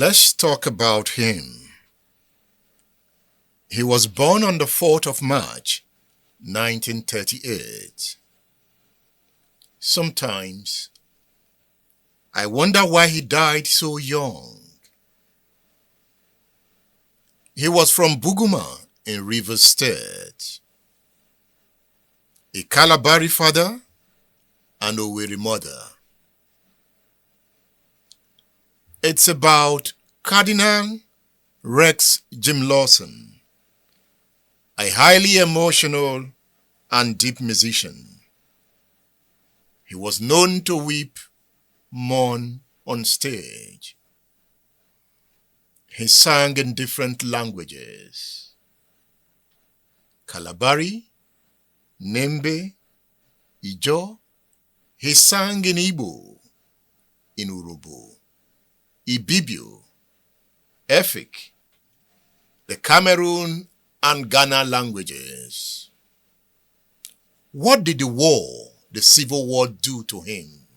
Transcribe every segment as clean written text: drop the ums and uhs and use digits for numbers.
Let's talk about him. He was born on the 4th of March, 1938. Sometimes, I wonder why he died so young. He was from Buguma in Rivers State. A Calabari father and Owerri mother. It's about Cardinal Rex Lawson, a highly emotional and deep musician. He was known to weep, mourn on stage. He sang in different languages: Calabari, Nembe, Ijo. He sang in Igbo, in Urobo, Ibibio, Efik, the Cameroon and Ghana languages. What did the Civil War do to him?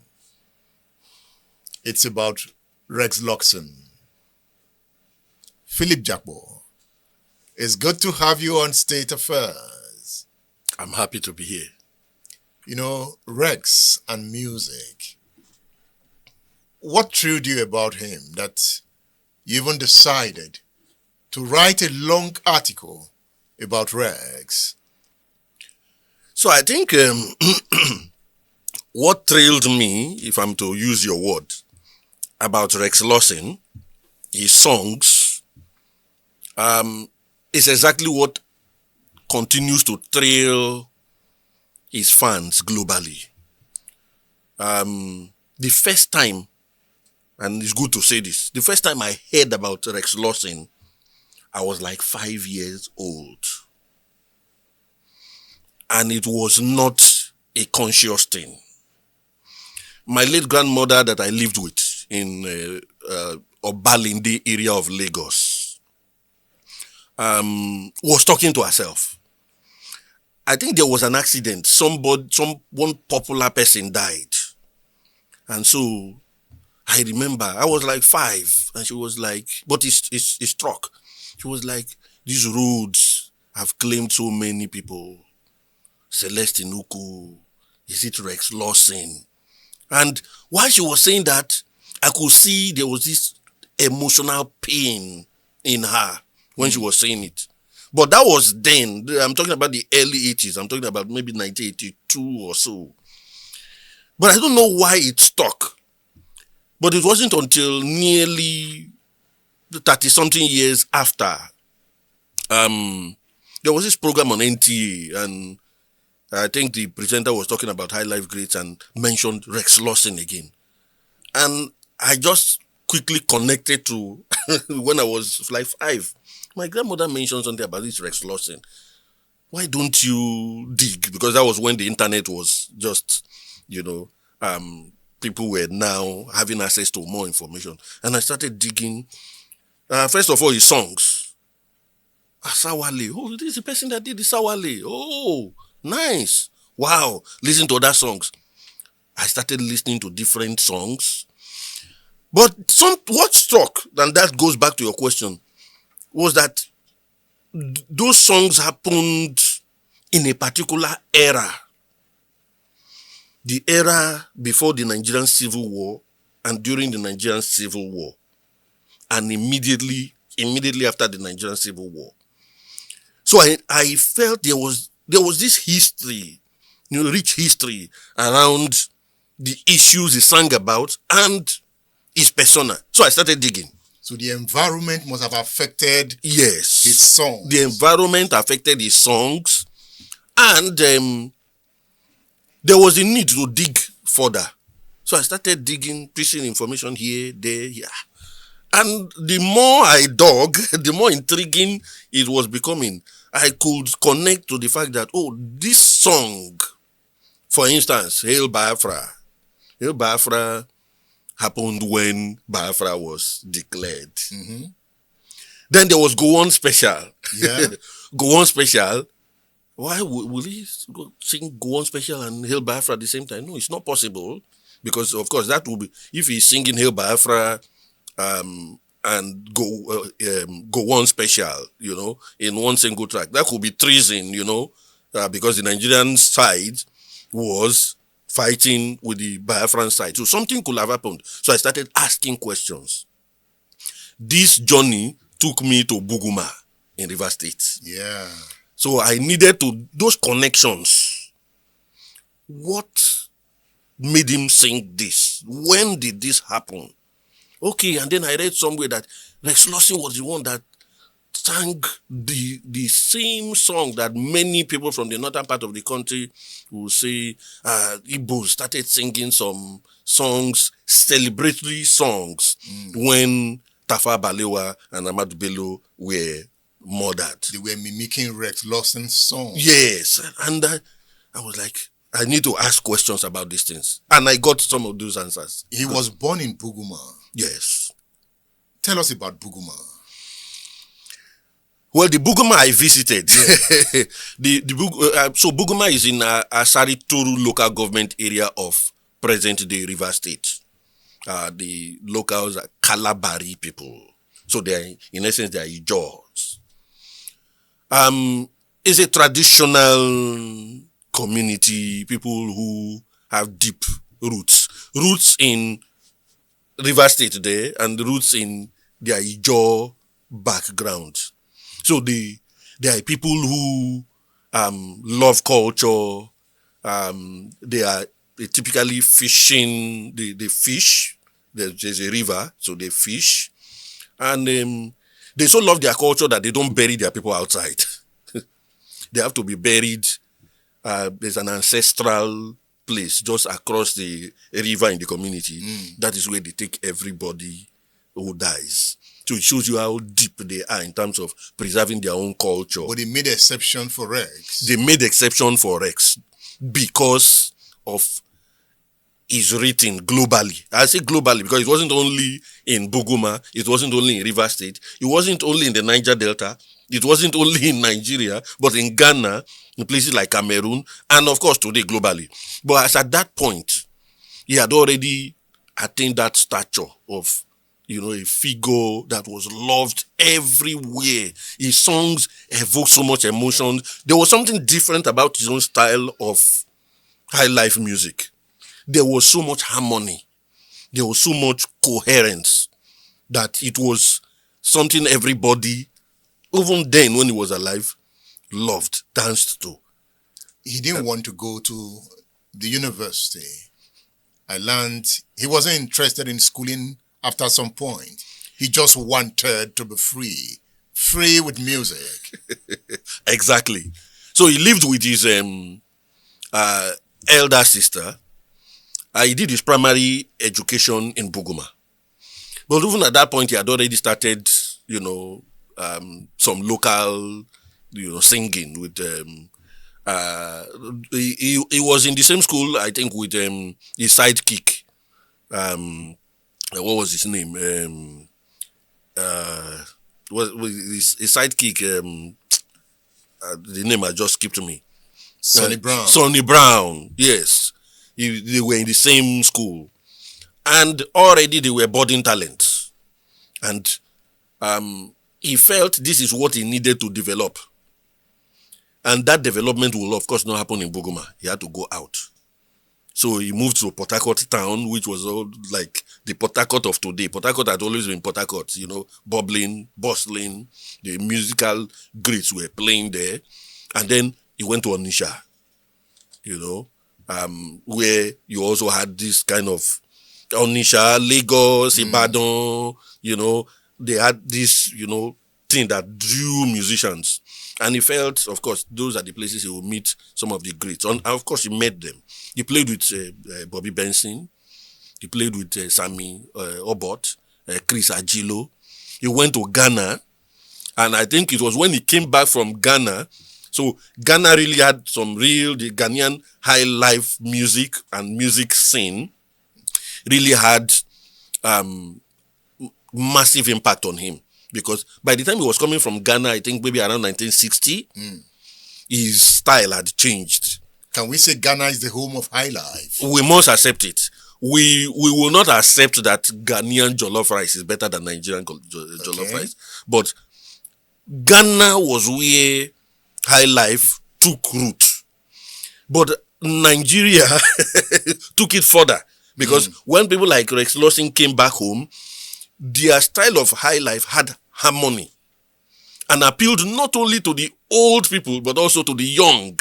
It's about Rex Lawson. Phillip Jakpor, it's good to have you on State Affairs. I'm happy to be here. You know, Rex and music. What thrilled you about him that you even decided to write a long article about Rex? So I think what thrilled me, if I'm to use your word, about Rex Lawson, his songs, is exactly what continues to thrill his fans globally. The first time, and it's good to say this, the first time I heard about Rex Lawson, I was like 5 years old. And it was not a conscious thing. My late grandmother that I lived with in Obalinde area of Lagos was talking to herself. I think there was an accident. One popular person died. And so I remember I was like 5 and she was like, but he struck. She was like, these roads have claimed so many people. Celeste Inuku, is it Rex Lawson? And while she was saying that, I could see there was this emotional pain in her when she was saying it. But that was then. I'm talking about the early 80s. I'm talking about maybe 1982 or so. But I don't know why it stuck. But it wasn't until nearly 30-something years after there was this program on NTA, and I think the presenter was talking about Highlife greats and mentioned Rex Lawson again. And I just quickly connected to when I was like 5. My grandmother mentioned something about this Rex Lawson. Why don't you dig? Because that was when the internet was just, people were now having access to more information. And I started digging. First of all, his songs. Asawale. Oh, this is the person that did the Sawale. Oh, nice. Wow. Listen to other songs. I started listening to different songs. But what struck, and that goes back to your question, was that those songs happened in a particular era. The era before the Nigerian Civil War and during the Nigerian Civil War. And immediately after the Nigerian Civil War. So I felt there was this history, rich history around the issues he sang about and his persona. So I started digging. So the environment must have affected his songs. The environment affected his songs, and there was a need to dig further. So I started digging, piecing information here, there, here. And the more I dug, the more intriguing it was becoming. I could connect to the fact that, this song, for instance, Hail Biafra. Hail Biafra happened when Biafra was declared. Mm-hmm. Then there was Go On Special. Yeah. Go On Special. Why will he sing Go On Special and Hail Biafra at the same time? No, it's not possible. Because, of course, that will be, if he's singing Hail Biafra and go one special, in one single track. That could be treason, because the Nigerian side was fighting with the Biafran side. So something could have happened. So I started asking questions. This journey took me to Buguma in River State. Yeah. So I needed those connections. What made him sing this? When did this happen? Okay, and then I read somewhere that Rex Lawson was the one that sang the same song that many people from the northern part of the country will say Igbos started singing some songs, celebratory songs, when Tafawa Balewa and Ahmadu Bello were murdered. They were mimicking Rex Lawson's song. Yes, and I was like, I need to ask questions about these things. And I got some of those answers. He was born in Buguma. Yes. Tell us about Buguma. Well, the Buguma I visited, so Buguma is in Asari Turu local government area of present-day River State. The locals are Kalabari people. So they are, in essence, they are Ijaws. It's a traditional community, people who have deep roots. Roots in River State there and roots in their Ijaw background. So they are people who love culture. They typically fishing. They fish. There's a river, so they fish. And they so love their culture that they don't bury their people outside. They have to be buried. There's an ancestral place just across the river in the community. That is where they take everybody who dies. So it shows you how deep they are in terms of preserving their own culture. But they made exception for Rex. They made exception for Rex because of his rating globally. I say globally because it wasn't only in Buguma, it wasn't only in River State, it wasn't only in the Niger Delta, it wasn't only in Nigeria, but in Ghana, in places like Cameroon, and of course today globally. But as at that point, he had already attained that stature of a figure that was loved everywhere. His songs evoke so much emotion. There was something different about his own style of high life music. There was so much harmony. There was so much coherence that it was something everybody, even then when he was alive, loved, danced to. He didn't want to go to the university. I learned he wasn't interested in schooling after some point. He just wanted to be free. Free with music. Exactly. So he lived with his elder sister. He did his primary education in Buguma. But even at that point, he had already started, some local, singing with, he was in the same school, I think, with his sidekick. What was his name? His sidekick, the name had just skipped me. Sonny Brown. Sonny Brown, yes. They were in the same school. And already they were budding talents. And he felt this is what he needed to develop. And that development will, of course, not happen in Buguma. He had to go out. So he moved to Port Harcourt town, which was all like the Port Harcourt of today. Port Harcourt had always been Port Harcourt, bubbling, bustling. The musical greats were playing there. And then he went to Onitsha, where you also had this kind of Onitsha, Lagos, Ibadan, they had this, thing that drew musicians. And he felt, of course, those are the places he would meet some of the greats. And of course, he met them. He played with Bobby Benson. He played with Sammy Obot, Chris Agilo. He went to Ghana. And I think it was when he came back from Ghana. So Ghana really had the Ghanaian high life music and music scene really had massive impact on him. Because by the time he was coming from Ghana, I think maybe around 1960, his style had changed. Can we say Ghana is the home of high life? We must accept it. we will not accept that Ghanaian jollof rice is better than Nigerian jollof rice. But Ghana was where high life took root. But Nigeria took it further. Because when people like Rex Lawson came back home, their style of high life had harmony and appealed not only to the old people but also to the young.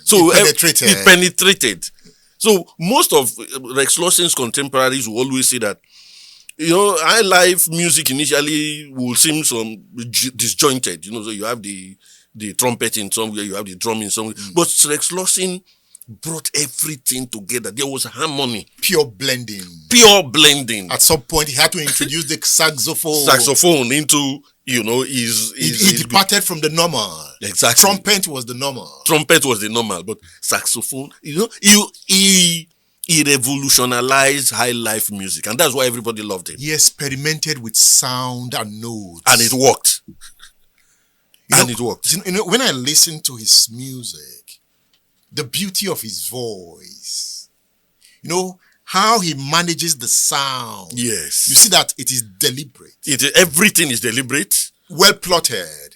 So it penetrated. So most of Rex Lawson's contemporaries will always say that, high life music initially will seem some disjointed. So you have the trumpet in somewhere, you have the drum in somewhere. But Rex Lawson brought everything together. There was harmony. Pure blending. At some point, he had to introduce the saxophone. Into, his... He departed from the normal. Exactly. Trumpet was the normal. But saxophone, he revolutionized high life music. And that's why everybody loved him. He experimented with sound and notes. And it worked. When I listen to his music, the beauty of his voice, how he manages the sound. Yes. You see that it is deliberate. Everything is deliberate. Well plotted.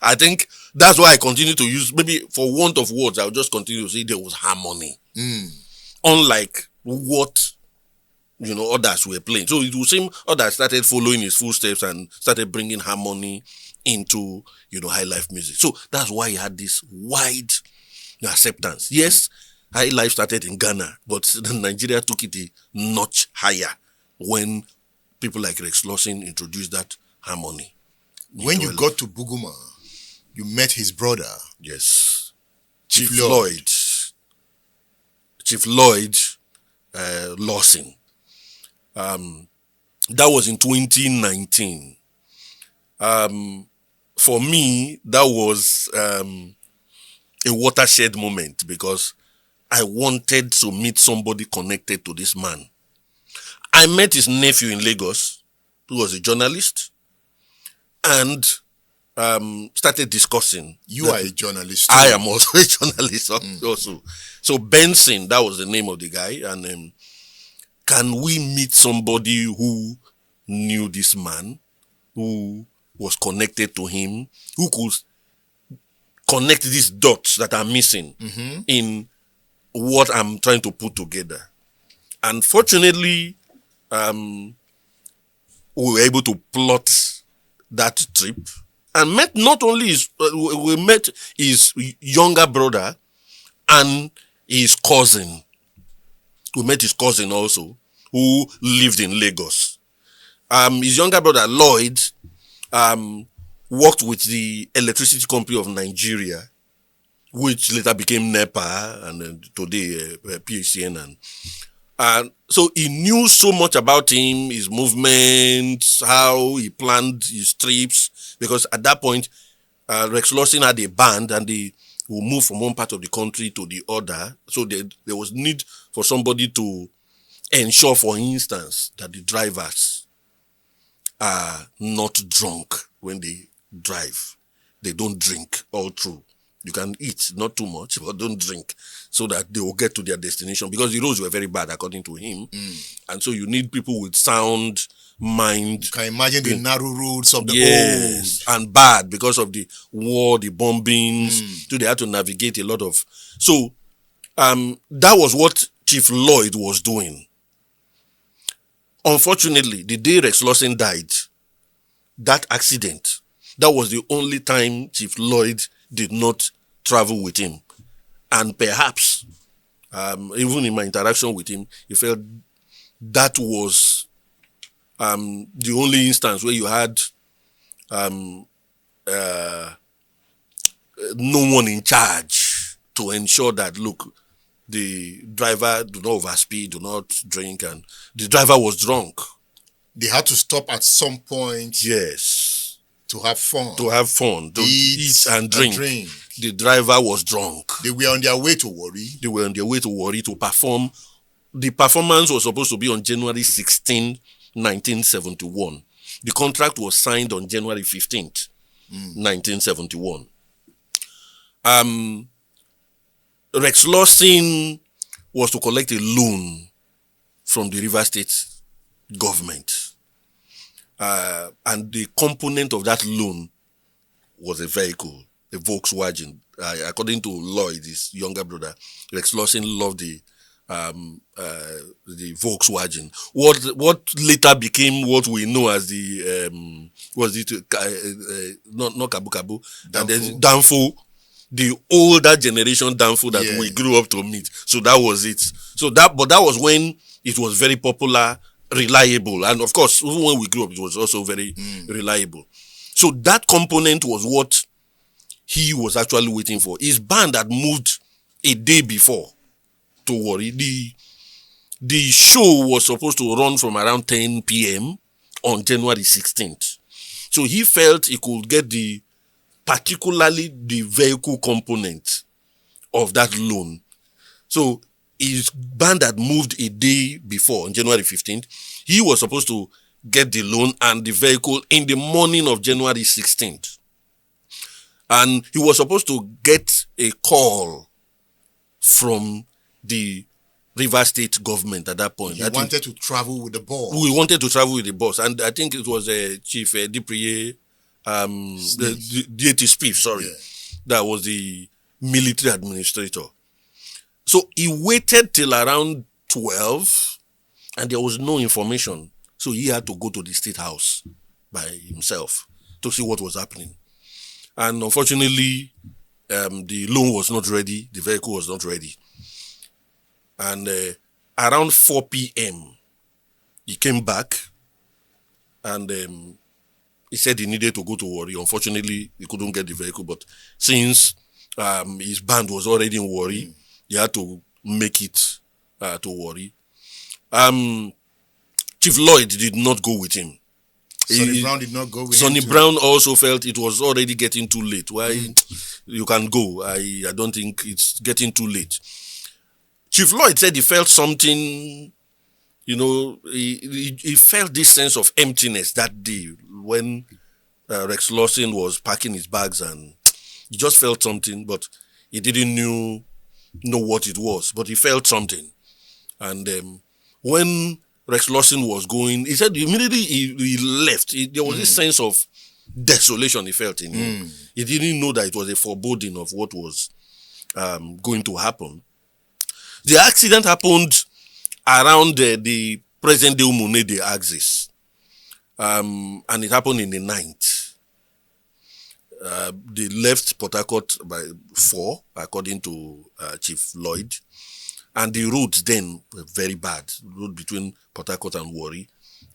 I think that's why I continue to use, maybe for want of words, I'll just continue to say there was harmony. Unlike what, others were playing. So it would seem others started following his footsteps and started bringing harmony into, high life music. So that's why he had this wide acceptance. Yes, high life started in Ghana, but Nigeria took it a notch higher when people like Rex Lawson introduced that harmony. When you got to Buguma, you met his brother. Yes. Chief Lloyd Lawson. That was in 2019. For me, that was a watershed moment because I wanted to meet somebody connected to this man. I met his nephew in Lagos, who was a journalist, and started discussing. You are a journalist too. I am also a journalist also. So Benson, that was the name of the guy, and can we meet somebody who knew this man, who was connected to him, who could connect these dots that are missing in what I'm trying to put together. Unfortunately, we were able to plot that trip and met not only we met his younger brother and his cousin. We met his cousin also, who lived in Lagos. His younger brother, Lloyd, worked with the Electricity Company of Nigeria, which later became NEPA and today PHCN. And so he knew so much about him, his movements, how he planned his trips, because at that point, Rex Lawson had a band and they would move from one part of the country to the other. So there was need for somebody to ensure, for instance, that the drivers are not drunk when they drive. They don't drink all through. You can eat, not too much, but don't drink, so that they will get to their destination, because the roads were very bad according to him. And so you need people with sound mind. You can imagine the narrow roads of the old. And bad because of the war, the bombings. So they had to navigate a lot of. So that was what Chief Lloyd was doing. Unfortunately, the day Rex Lawson died, that accident, that was the only time Chief Lloyd did not travel with him. And perhaps, even in my interaction with him, he felt that was the only instance where you had no one in charge to ensure that, look, the driver do not overspeed, do not drink, and the driver was drunk. They had to stop at some point. Yes. To have fun. To eat and drink. The driver was drunk. They were on their way to Warri. To perform. The performance was supposed to be on January 16, 1971. The contract was signed on January 15th, 1971. Rex Lawson was to collect a loan from the River State government. And the component of that loan was a vehicle, a Volkswagen. According to Lloyd, his younger brother, Rex Lawson loved the Volkswagen. What later became what we know as the not Kabu Kabu, and then Danfo, the older generation Danfo that we grew up to meet. So that was it. But that was when it was very popular, reliable, and of course, even when we grew up, it was also very reliable. So that component was what he was actually waiting for. His band had moved a day before to Warri. The show was supposed to run from around 10 p.m. on January 16th. So he felt he could get particularly the vehicle component of that loan. So his band had moved a day before, on January 15th. He was supposed to get the loan and the vehicle in the morning of January 16th. And he was supposed to get a call from the River State government at that point. He wanted to travel with the boss. We wanted to travel with the boss. And I think it was Chief Dipriye, D.A.T. Spiff, sorry. Yeah. That was the military administrator. So he waited till around 12 and there was no information. So he had to go to the State House by himself to see what was happening. And unfortunately, the loan was not ready. The vehicle was not ready. And around 4 p.m., he came back and he said he needed to go to Warri. Unfortunately, he couldn't get the vehicle. But since his band was already in Warri, he had to make it to Warri. Chief Lloyd did not go with him. Sonny Brown did not go with him. Sonny Brown also felt it was already getting too late. Why you can go? I don't think it's getting too late. Chief Lloyd said he felt something, he felt this sense of emptiness that day when Rex Lawson was packing his bags, and he just felt something, but he didn't know what it was, but he felt something. And when Rex Lawson was going, he said immediately he left. There was this sense of desolation he felt in him. He didn't know that it was a foreboding of what was going to happen. The accident happened around the present-day Umunede axis, and it happened in the night. They left Port Harcourt by 4, according to Chief Lloyd, and the roads then were very bad. The road between Port Harcourt and Warri,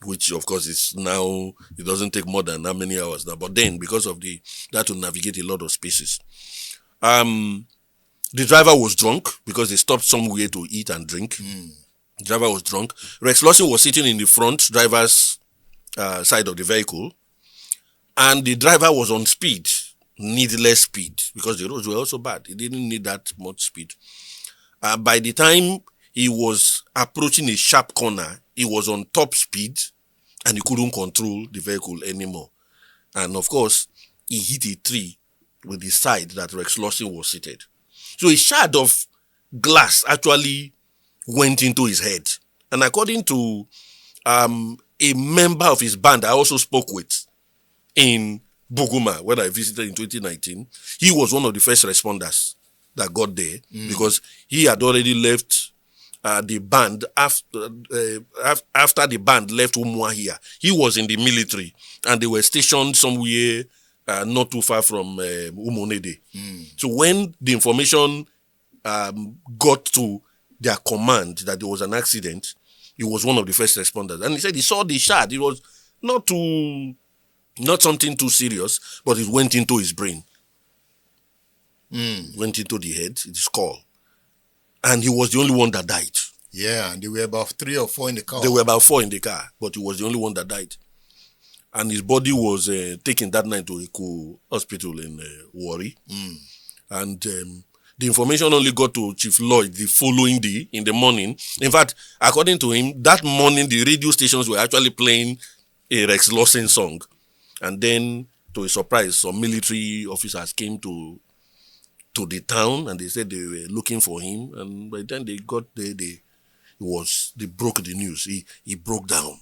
which of course is now, it doesn't take more than how many hours now, but then because of that to navigate a lot of spaces. The driver was drunk because they stopped somewhere to eat and drink. The driver was drunk. Rex Lawson was sitting in the front driver's side of the vehicle, and the driver was on speed, needless speed, because the roads were also bad. He didn't need that much speed. By the time he was approaching a sharp corner, he was on top speed and he couldn't control the vehicle anymore. And of course, he hit a tree with the side that Rex Lawson was seated. So a shard of glass actually went into his head. And according to a member of his band I also spoke with in Buguma, when I visited in 2019, he was one of the first responders that got there because he had already left the band after the band left Umuahia. He was in the military and they were stationed somewhere not too far from Umunede. So when the information got to their command that there was an accident, he was one of the first responders. And he said he saw the shard. It was not something too serious, but it went into his brain. Went into the head, the skull. And he was the only one that died. Yeah, and there were about 3 or 4 in the car. There were about 4 in the car, but he was the only one that died. And his body was taken that night to Eko Hospital in Warri. And the information only got to Chief Lloyd the following day in the morning. In fact, according to him, that morning the radio stations were actually playing a Rex Lawson song. And then, to his surprise, some military officers came to the town and they said they were looking for him. And by the time they got there, they broke the news. He broke down.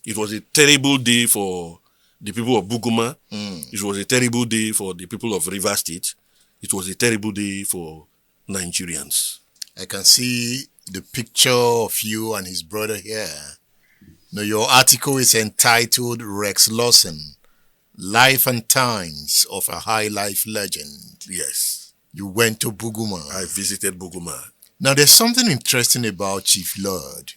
It was a terrible day for the people of Buguma. It was a terrible day for the people of Rivers State. It was a terrible day for Nigerians. I can see the picture of you and his brother here. Now, your article is entitled Rex Lawson, Life and Times of a Highlife Legend. Yes. You went to Buguma. I visited Buguma. Now, there's something interesting about Chief Lord.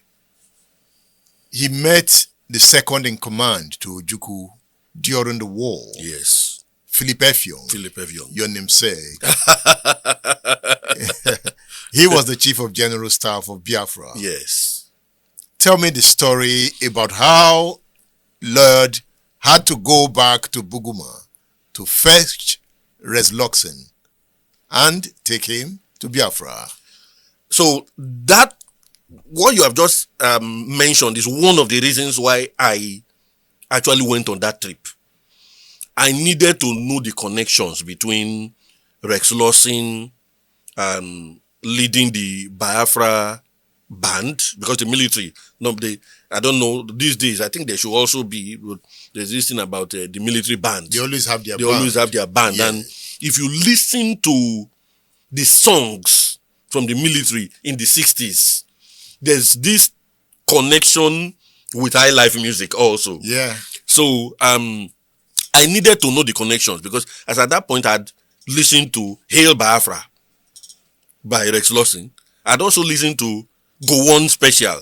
He met the second in command to Ojukwu during the war. Yes. Phillip Jakpor. Phillip Jakpor. Your namesake. He was the Chief of General Staff of Biafra. Yes. Tell me the story about how Lord had to go back to Buguma to fetch Rex Lawson and take him to Biafra. So that, what you have just mentioned is one of the reasons why I actually went on that trip. I needed to know the connections between Rex Lawson leading the Biafra band, because the military, I don't know, these days, I think there should also be, there's this thing about the military band. They always have their They band. always have their band. Yeah. And if you listen to the songs from the military in the 60s, there's this connection with high life music also. Yeah. So I needed to know the connections, because as at that point I'd listened to Hail Biafra by Rex Lawson. I'd also listened to Go On Special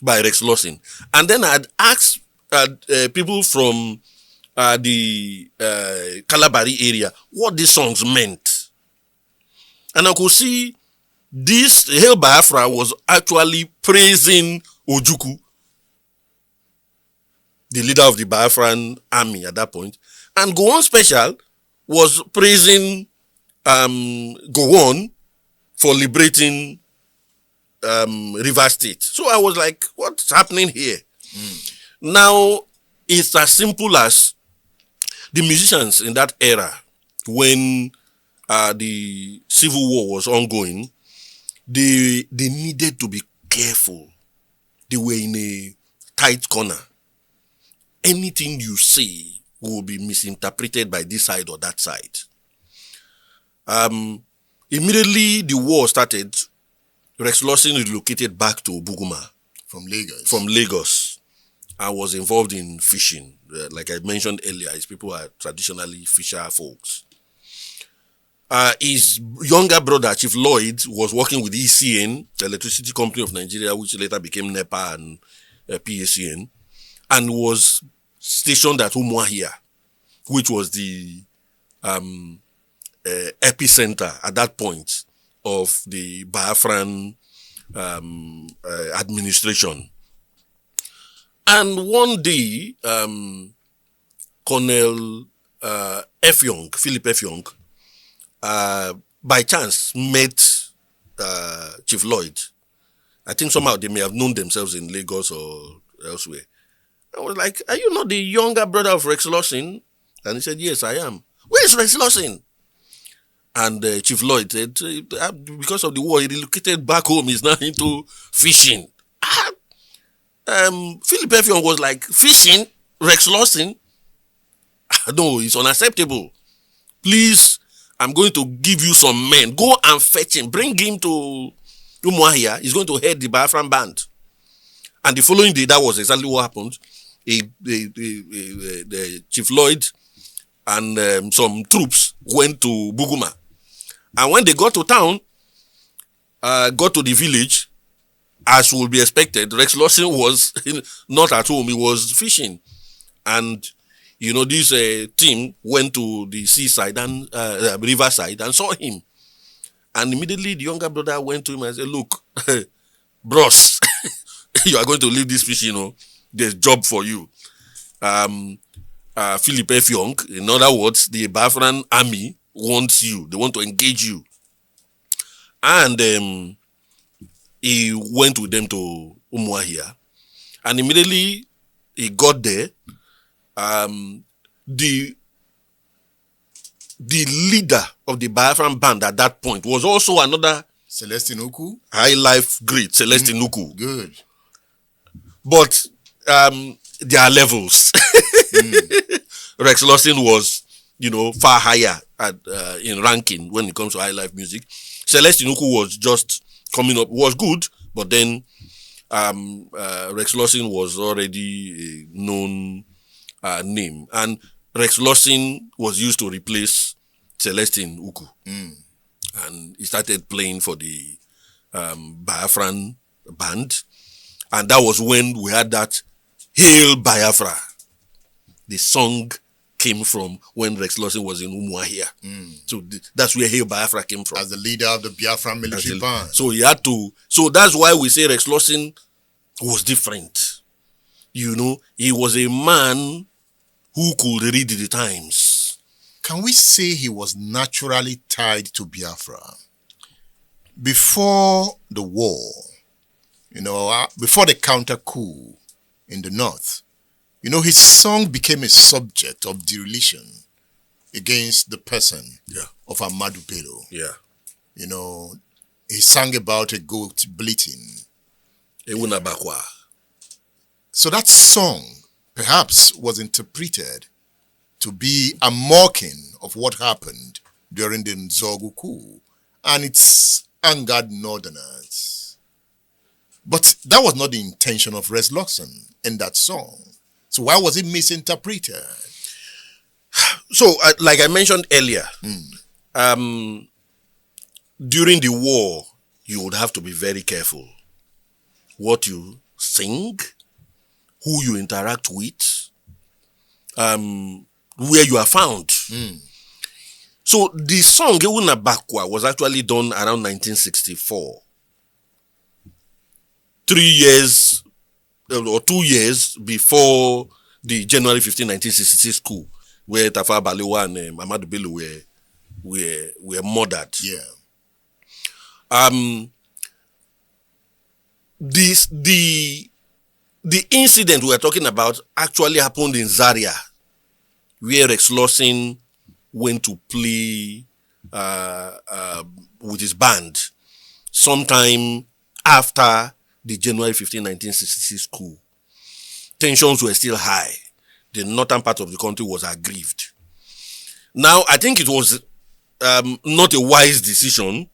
by Rex Lawson. And then I'd asked people from the Kalabari area what these songs meant. And I could see this Hail Biafra was actually praising Ojukwu, the leader of the Biafran army at that point. And Go On Special was praising Go On for liberating Rivers State. So I was like, what's happening here? Now, it's as simple as the musicians in that era, when the Civil War was ongoing, they needed to be careful. They were in a tight corner. Anything you say will be misinterpreted by this side or that side. Immediately the war started, Rex Lawson relocated back to Buguma. From Lagos. From Lagos. I was involved in fishing. Like I mentioned earlier, his people are traditionally fisher folks. His younger brother, Chief Lloyd, was working with ECN, the Electricity Company of Nigeria, which later became NEPA and PACN, and was stationed at Umuahia, which was the epicenter at that point of the Biafran administration. And one day, Colonel Phillip Jakpor, by chance met Chief Lloyd. I think somehow they may have known themselves in Lagos or elsewhere. I was like, are you not the younger brother of Rex Lawson? And he said, yes, I am. Where is Rex Lawson? And Chief Lloyd said, because of the war, he relocated back home. He's now into fishing. Phillip Jakpor was like, fishing? Rex Lawson? No, it's unacceptable. Please, I'm going to give you some men. Go and fetch him. Bring him to Umuahia. He's going to head the Biafran band. And the following day, that was exactly what happened. The Chief Lloyd and some troops went to Buguma. And when they got to town, got to the village, as would be expected, Rex Lawson was not at home. He was fishing. And, you know, this team went to the seaside and riverside and saw him. And immediately the younger brother went to him and said, look, bros, you are going to leave this fishing, you know. There's job for you. Phillip Jakpor, in other words, the Biafran army wants you. They want to engage you. And he went with them to Umuahia. And immediately he got there. The leader of the Biafran band at that point was also another Celestine Uku? Highlife great, Celestine Uku. Good. But there are levels. Rex Lawson was, far higher in ranking when it comes to Highlife music. Celestine Uku was just coming up, was good, but then Rex Lawson was already a known name. And Rex Lawson was used to replace Celestine Uku. And he started playing for the Biafran band. And that was when we had that Hail Biafra. The song came from when Rex Lawson was in Umuahia. So that's where Hail Biafra came from. As the leader of the Biafran military band. So he had to. So that's why we say Rex Lawson was different. He was a man who could read the times. Can we say he was naturally tied to Biafra? Before the war, before the counter coup in the north, his song became a subject of dereliction against the person of Ahmadu Bello. Yeah. He sang about a goat bleating. Ewunabakwa. So that song perhaps was interpreted to be a mocking of what happened during the Nzeogwu coup, and it's angered northerners. But that was not the intention of Rex Lawson in that song. So why was it misinterpreted? So, like I mentioned earlier, during the war, you would have to be very careful what you sing, who you interact with, where you are found. So the song Ewunabakwa was actually done around 1964. 3 years or 2 years before the January 15, 1966 coup, where Tafawa Balewa and Ahmadu Bello were murdered. Yeah. The incident we are talking about actually happened in Zaria, where Rex Lawson went to play with his band sometime after the January 15, 1966 coup. Tensions were still high. The northern part of the country was aggrieved. Now, I think it was not a wise decision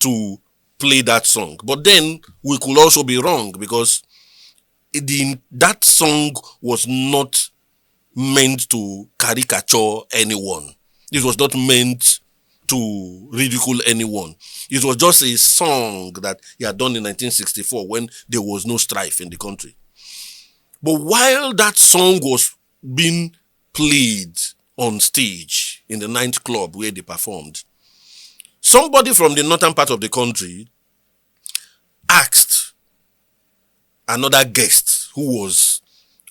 to play that song. But then we could also be wrong, because that song was not meant to caricature anyone. It was not meant to ridicule anyone. It was just a song that he had done in 1964 when there was no strife in the country. But while that song was being played on stage in the nightclub where they performed, somebody from the northern part of the country asked another guest who was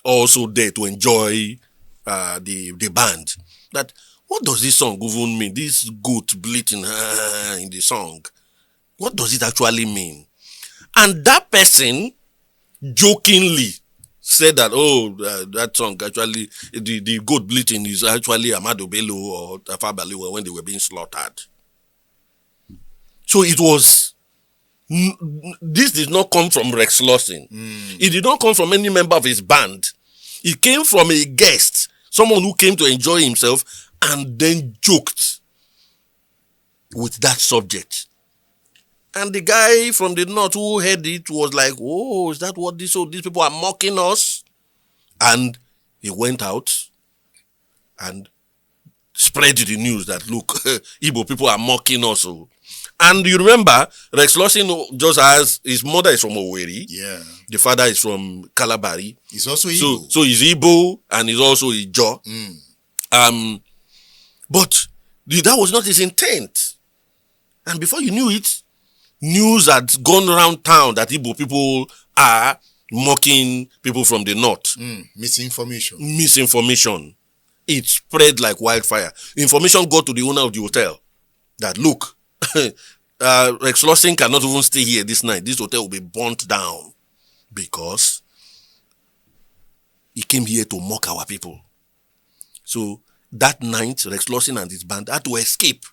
also there to enjoy the band that, what does this song even mean? This goat bleating in the song, what does it actually mean? And that person jokingly said that, that song actually, the goat bleating is actually Ahmadu Bello or Tafawa Balewa when they were being slaughtered. So it was, this did not come from Rex Lawson. It did not come from any member of his band. It came from a guest, someone who came to enjoy himself and then joked with that subject. And the guy from the north who heard it was like, oh, is that what these people are mocking us? And he went out and spread the news that, look, Igbo people are mocking us. And you remember, Rex Lawson just has, his mother is from Owerri. Yeah. The father is from Kalabari. He's also Igbo. So he's Igbo and he's also Ijo. But that was not his intent. And before you knew it, news had gone around town that Igbo people are mocking people from the north. Misinformation. It spread like wildfire. Information got to the owner of the hotel that, look, Rex Lawson cannot even stay here this night. This hotel will be burnt down because he came here to mock our people. So that night, Rex Lawson and his band had to escape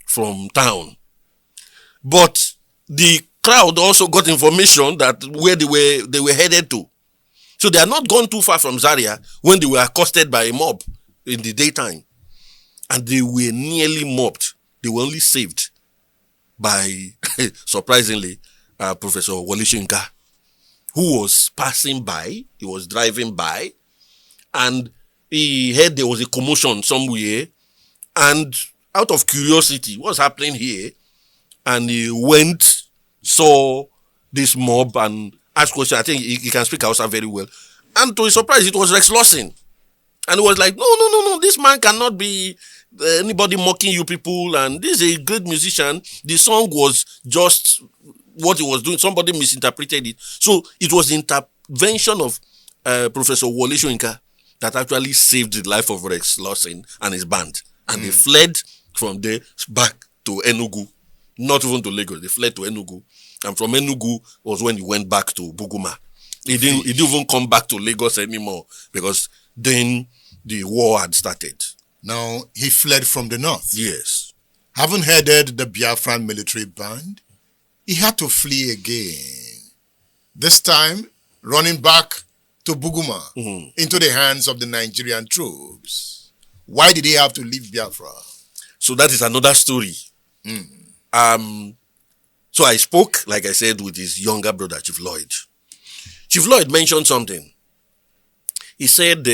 from town. But the crowd also got information that where they were headed to. So they had not gone too far from Zaria when they were accosted by a mob in the daytime. And they were nearly mobbed. They were only saved by, surprisingly, Professor Wole Soyinka, who was passing by. He was driving by, and he heard there was a commotion somewhere. And out of curiosity, what's happening here? And he went, saw this mob, and asked questions. I think he can speak Hausa very well. And to his surprise, it was Rex Lawson. And he was like, no, this man cannot be anybody mocking you people. And this is a great musician. The song was just what he was doing. Somebody misinterpreted it. So it was the intervention of Professor Wole Soyinka that actually saved the life of Rex Lawson and his band. And they fled from there back to Enugu. Not even to Lagos. They fled to Enugu. And from Enugu was when he went back to Buguma. He didn't even come back to Lagos anymore because then the war had started. Now, he fled from the north. Yes. Having headed the Biafran military band, he had to flee again. This time, running back to Buguma into the hands of the Nigerian troops. Why did he have to leave Biafra? So that is another story. So I spoke, like I said, with his younger brother, Chief Lloyd. Chief Lloyd mentioned something. He said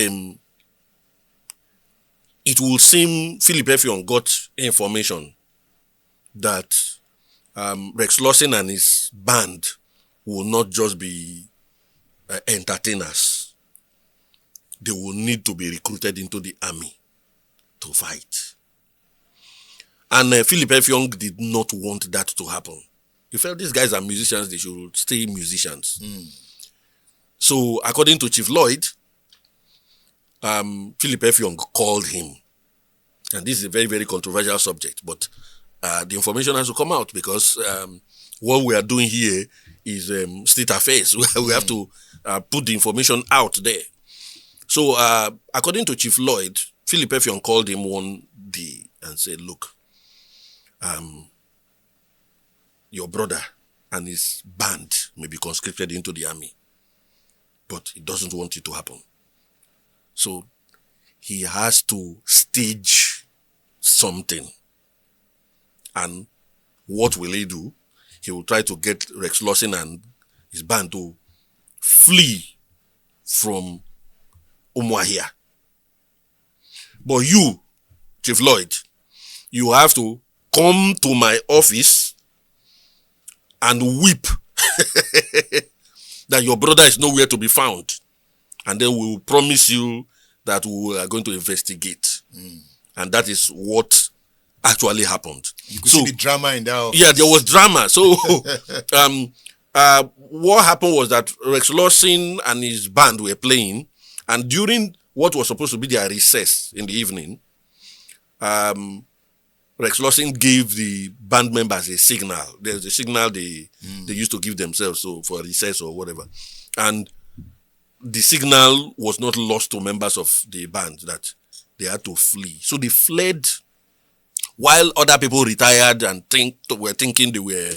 it will seem Phillip Jakpor got information that Rex Lawson and his band will not just be entertainers. They will need to be recruited into the army to fight. And Phillip Jakpor did not want that to happen. He felt these guys are musicians, they should stay musicians. So according to Chief Lloyd, Phillip Jakpor called him. And this is a very, very controversial subject, but the information has to come out because what we are doing here is state affairs. We have to put the information out there. So according to Chief Lloyd, Phillip Jakpor called him one day and said, look, your brother and his band may be conscripted into the army, but he doesn't want it to happen. So he has to stage something. And what will he do? He will try to get Rex Lawson and his band to flee from Umuahia. But you, Chief Lloyd, you have to come to my office and weep that your brother is nowhere to be found. And then we will promise you that we are going to investigate. And that is what actually happened. You could see the drama in that. Yeah, there was drama. So what happened was that Rex Lawson and his band were playing, and during what was supposed to be their recess in the evening, Rex Lawson gave the band members a signal. There's a signal they used to give themselves, so for recess or whatever. And the signal was not lost to members of the band that they had to flee. So they fled while other people retired and were thinking they were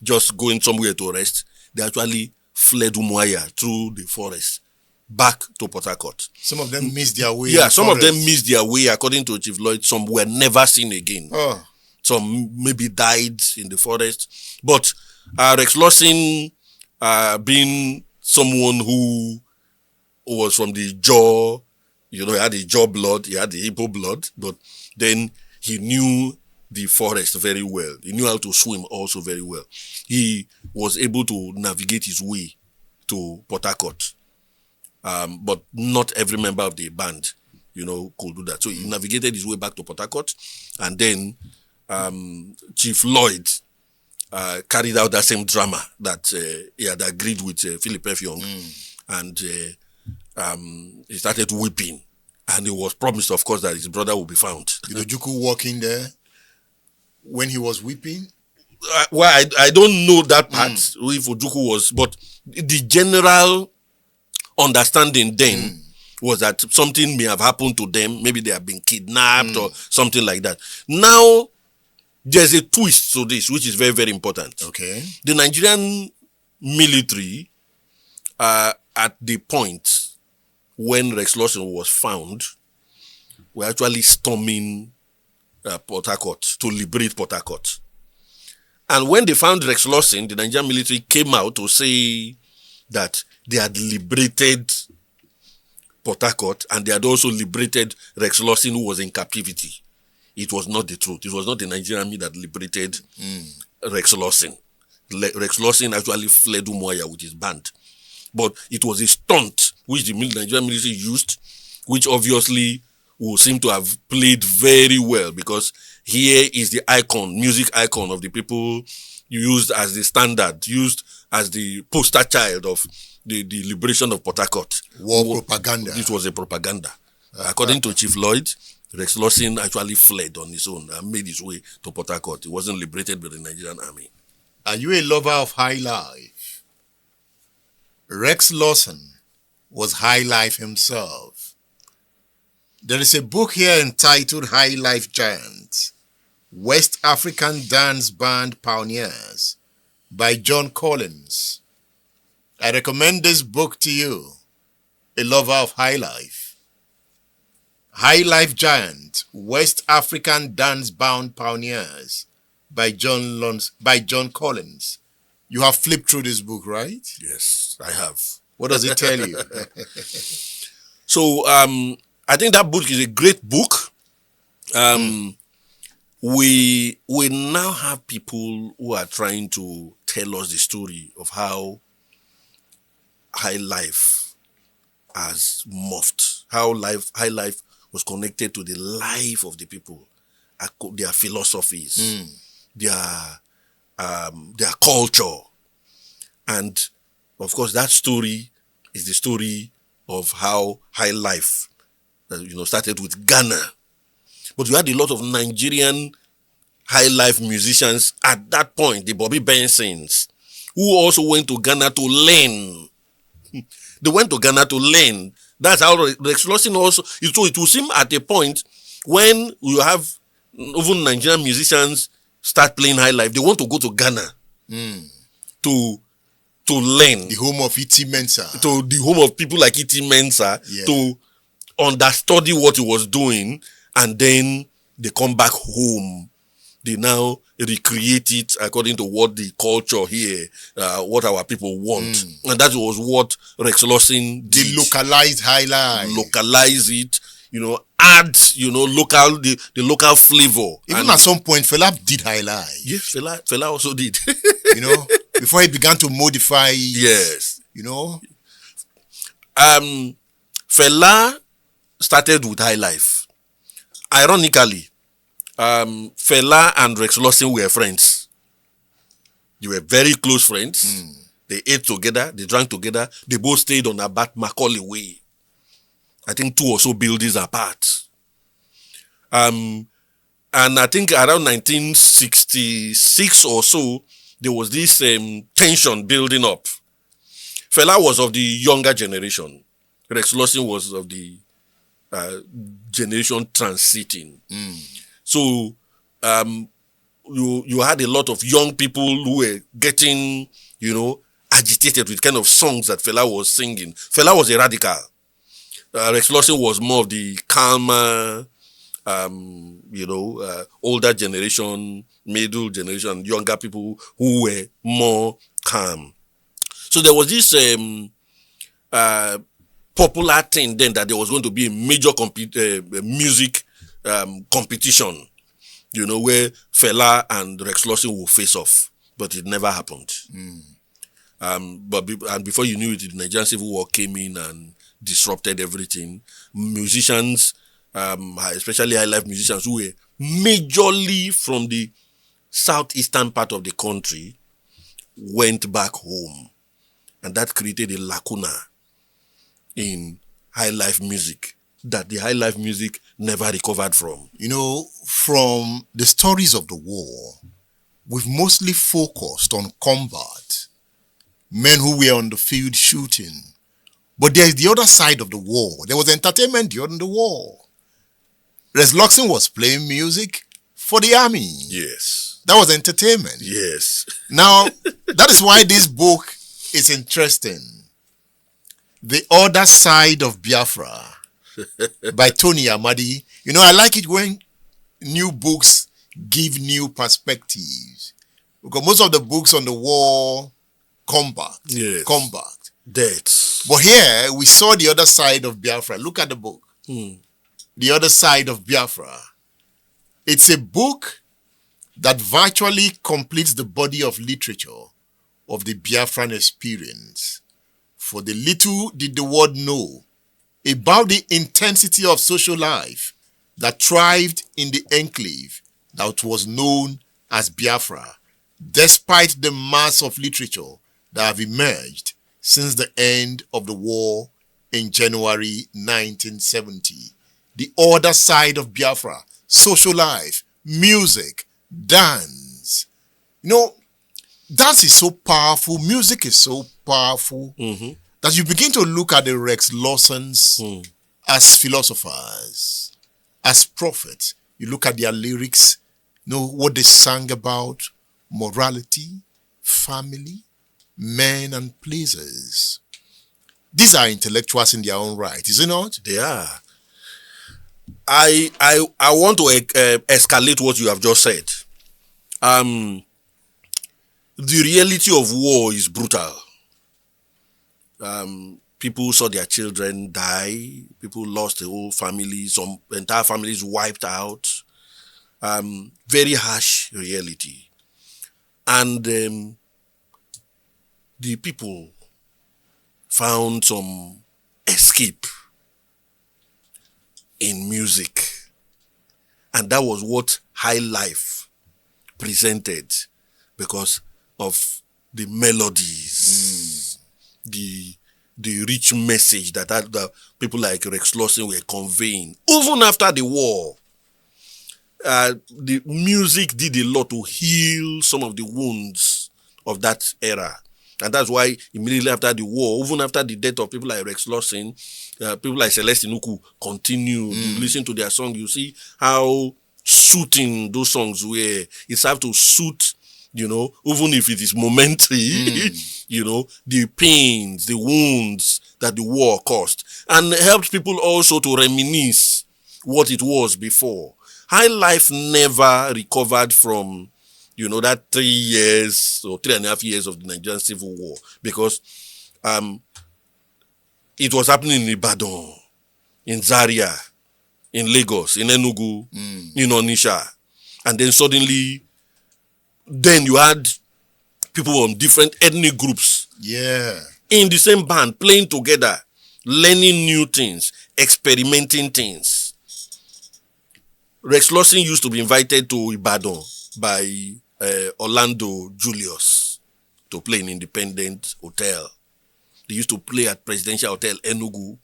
just going somewhere to rest. They actually fled Umuahia through the forest back to Port Harcourt. Some of them missed their way. Yeah, some of them missed their way, according to Chief Lloyd. Some were never seen again. Oh. Some maybe died in the forest. But Rex Lawson, being someone who was from the jaw, he had the jaw blood, he had the Igbo blood, but then he knew the forest very well. He knew how to swim also very well. He was able to navigate his way to Port Harcourt. But not every member of the band, could do that. So he navigated his way back to Port Harcourt, and then Chief Lloyd carried out that same drama that he had agreed with Phillip Jakpor, and he started weeping, and it was promised, of course, that his brother would be found. Did Ojukwu walk in there when he was weeping? Well, I don't know that part, if Ojukwu was, but the general understanding then was that something may have happened to them. Maybe they have been kidnapped or something like that. Now, there's a twist to this, which is very, very important. Okay. The Nigerian military, at the point when Rex Lawson was found, were actually storming Port Harcourt to liberate Port Harcourt. And when they found Rex Lawson, the Nigerian military came out to say that they had liberated Port Harcourt and they had also liberated Rex Lawson, who was in captivity. It was not the truth. It was not the Nigerian army that liberated Rex Lawson. Rex Lawson actually fled Umuahia with his band. But it was a stunt which the Nigerian military used, which obviously will seem to have played very well, because here is the icon, music icon of the people used as the standard, used as the poster child of the liberation of Port Harcourt. War propaganda. This was a propaganda. According to Chief Lloyd, Rex Lawson actually fled on his own and made his way to Port Harcourt. He wasn't liberated by the Nigerian army. Are you a lover of high life? Rex Lawson was high life himself. There is a book here entitled Highlife Legend, West African Dance Band Pioneers by John Collins. I recommend this book to you, a lover of high life. Highlife Giant, West African Dance Band Pioneers by John Collins. You have flipped through this book, right? Yes, I have. What does it tell you? So, I think that book is a great book. We now have people who are trying to tell us the story of how high life has morphed, how high life was connected to the life of the people, their philosophies, their culture, and of course that story is the story of how high life, started with Ghana. But you had a lot of Nigerian high life musicians at that point, the Bobby Bensons, who also went to Ghana to learn. They went to Ghana to learn. That's how Rex Lawson also. So it will seem at a point when you have even Nigerian musicians start playing high life, they want to go to Ghana to learn. The home of Iti Mensah. To the home of people like Iti Mensah, to understudy what he was doing, and then they come back home. They now recreate it according to what the culture here, what our people want. And that was what Rex Lawson did. They localized high life. Localize it, add, the local flavor. Even at some point, Fela did high life. Yes, Fela also did. Before he began to modify it. Yes. Fela started with high life. Ironically, Fela and Rex Lawson were friends. They were very close friends. They ate together, they drank together. They both stayed on Abat Macaulay Way. I think 2 or so buildings apart. And I think around 1966 or so, there was this tension building up. Fela was of the younger generation. Rex Lawson was of the generation transiting. So you had a lot of young people who were getting, agitated with kind of songs that Fela was singing. Fela was a radical. Rex Lawson was more of the calmer, older generation, middle generation, younger people who were more calm. So there was this popular thing then that there was going to be a major music competition, where Fela and Rex Lawson will face off, but it never happened. But before you knew it, the Nigerian Civil War came in and disrupted everything. Musicians, especially high life musicians who were majorly from the southeastern part of the country, went back home, and that created a lacuna in high life music that the high life music never recovered from. From the stories of the war, we've mostly focused on combat, men who were on the field shooting. But there's the other side of the war. There was entertainment during the war. Rex Lawson was playing music, for the army. Yes. That was entertainment. Yes. Now, that is why this book is interesting. The Other Side of Biafra by Tony Amadi. You know, I like it when new books give new perspectives. Because most of the books on the war, combat. Yes. Combat. Deaths. But here, we saw the other side of Biafra. Look at the book. The Other Side of Biafra. It's a book that virtually completes the body of literature of the Biafran experience. For the little did the world know about the intensity of social life that thrived in the enclave that was known as Biafra, despite the mass of literature that have emerged since the end of the war in January 1970. The Other Side of Biafra, social life, music, dance. You know, dance is so powerful, music is so powerful, that you begin to look at the Rex Lawsons as philosophers, as prophets. You look at their lyrics, you know what they sang about: morality, family, men and places. These are intellectuals in their own right, is it not? They are. I want to escalate what you have just said. The reality of war is brutal. People saw their children die. People lost their whole families. Some entire families wiped out. Very harsh reality. And the people found some escape in music. And that was what Highlife presented, because of the melodies, the rich message that people like Rex Lawson were conveying. Even after the war, the music did a lot to heal some of the wounds of that era. And that's why immediately after the war, even after the death of people like Rex Lawson, people like Celeste Nuku continue to listen to their song. You see how soothing those songs were. It's have to soothe, you know, even if it is momentary, you know, the pains, the wounds that the war caused. And helped people also to reminisce what it was before. Highlife never recovered from, you know, that 3 years or 3.5 years of the Nigerian Civil War, because it was happening in Ibadan, in Zaria, in Lagos, in Enugu, in Onitsha. And then suddenly, then you had people from different ethnic groups in the same band, playing together, learning new things, experimenting things. Rex Lawson used to be invited to Ibadan by Orlando Julius to play in Independent Hotel. They used to play at Presidential Hotel Enugu.